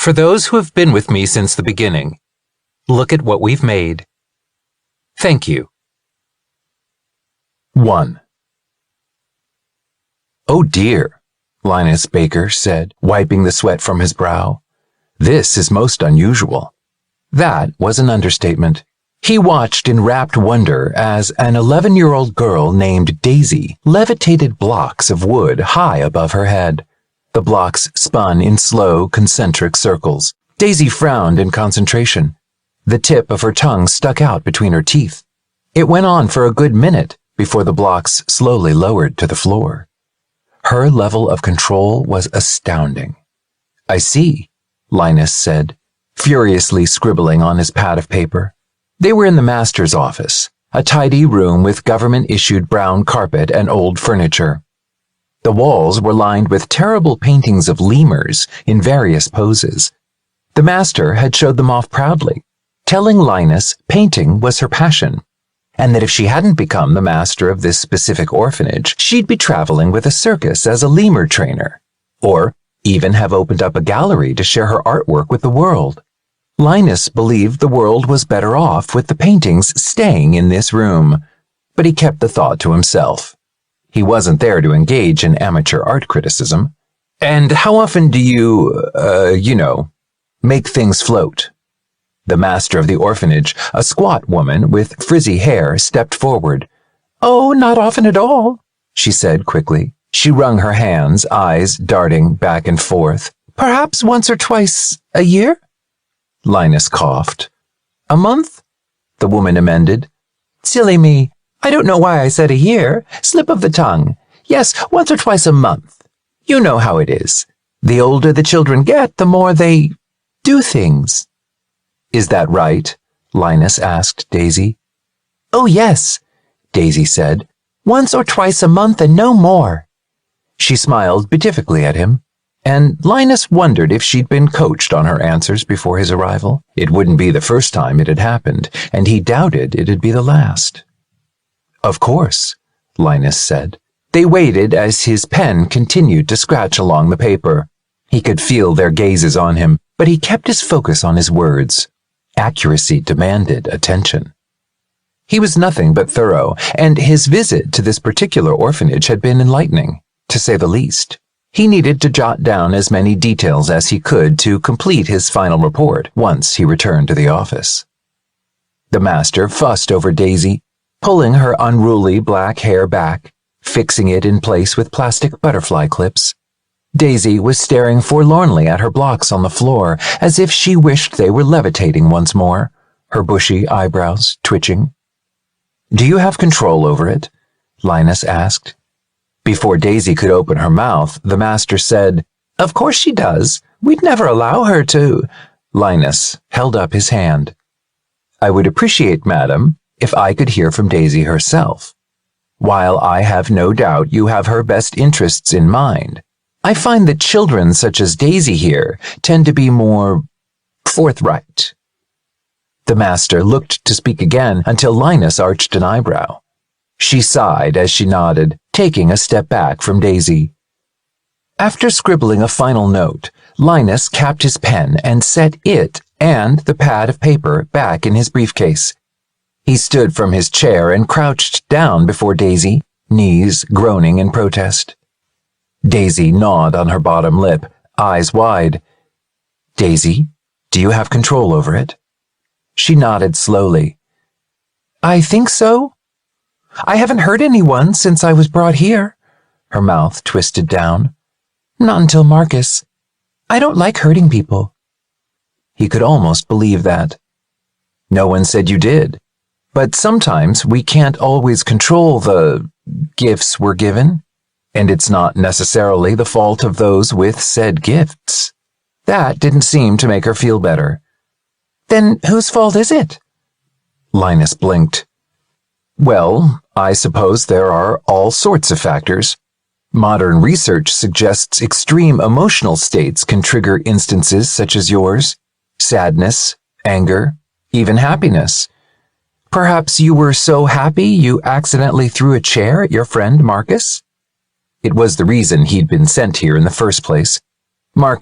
For those who have been with me since the beginning, look at what we've made. Thank you. 1. "Oh dear," Linus Baker said, wiping the sweat from his brow. "This is most unusual." That was an understatement. He watched in rapt wonder as an 11-year-old girl named Daisy levitated blocks of wood high above her head. The blocks spun in slow, concentric circles. Daisy frowned in concentration. The tip of her tongue stuck out between her teeth. It went on for a good minute before the blocks slowly lowered to the floor. Her level of control was astounding. "I see," Linus said, furiously scribbling on his pad of paper. They were in the master's office, a tidy room with government-issued brown carpet and old furniture. The walls were lined with terrible paintings of lemurs in various poses. The master had showed them off proudly, telling Linus painting was her passion, and that if she hadn't become the master of this specific orphanage, she'd be traveling with a circus as a lemur trainer, or even have opened up a gallery to share her artwork with the world. Linus believed the world was better off with the paintings staying in this room, but he kept the thought to himself. He wasn't there to engage in amateur art criticism. "And how often do you, make things float?" The master of the orphanage, a squat woman with frizzy hair, stepped forward. "Oh, not often at all," she said quickly. She wrung her hands, eyes darting back and forth. "Perhaps once or twice a year?" Linus coughed. "A month?" the woman amended. "Silly me. I don't know why I said a year. Slip of the tongue. Yes, once or twice a month. You know how it is. The older the children get, the more they do things." "Is that right?" Linus asked Daisy. "Oh, yes," Daisy said. "Once or twice a month and no more." She smiled beatifically at him, and Linus wondered if she'd been coached on her answers before his arrival. It wouldn't be the first time it had happened, and he doubted it'd be the last. "Of course," Linus said. They waited as his pen continued to scratch along the paper. He could feel their gazes on him, but he kept his focus on his words. Accuracy demanded attention. He was nothing but thorough, and his visit to this particular orphanage had been enlightening, to say the least. He needed to jot down as many details as he could to complete his final report once he returned to the office. The master fussed over Daisy, pulling her unruly black hair back, fixing it in place with plastic butterfly clips. Daisy was staring forlornly at her blocks on the floor, as if she wished they were levitating once more, her bushy eyebrows twitching. "Do you have control over it?" Linus asked. Before Daisy could open her mouth, the master said, "Of course she does. We'd never allow her to." Linus held up his hand. "I would appreciate, madam, if I could hear from Daisy herself. While I have no doubt you have her best interests in mind, I find that children such as Daisy here tend to be more forthright." The master looked to speak again until Linus arched an eyebrow. She sighed as she nodded, taking a step back from Daisy. After scribbling a final note, Linus capped his pen and set it and the pad of paper back in his briefcase. He stood from his chair and crouched down before Daisy, knees groaning in protest. Daisy gnawed on her bottom lip, eyes wide. "Daisy, do you have control over it?" She nodded slowly. "I think so. I haven't hurt anyone since I was brought here." Her mouth twisted down. "Not until Marcus. I don't like hurting people." He could almost believe that. "No one said you did. But sometimes we can't always control the gifts we're given, and it's not necessarily the fault of those with said gifts." That didn't seem to make her feel better. "Then whose fault is it?" Linus blinked. "Well, I suppose there are all sorts of factors. Modern research suggests extreme emotional states can trigger instances such as yours. Sadness, anger, even happiness. Perhaps you were so happy you accidentally threw a chair at your friend Marcus? It was the reason he'd been sent here in the first place. Marcus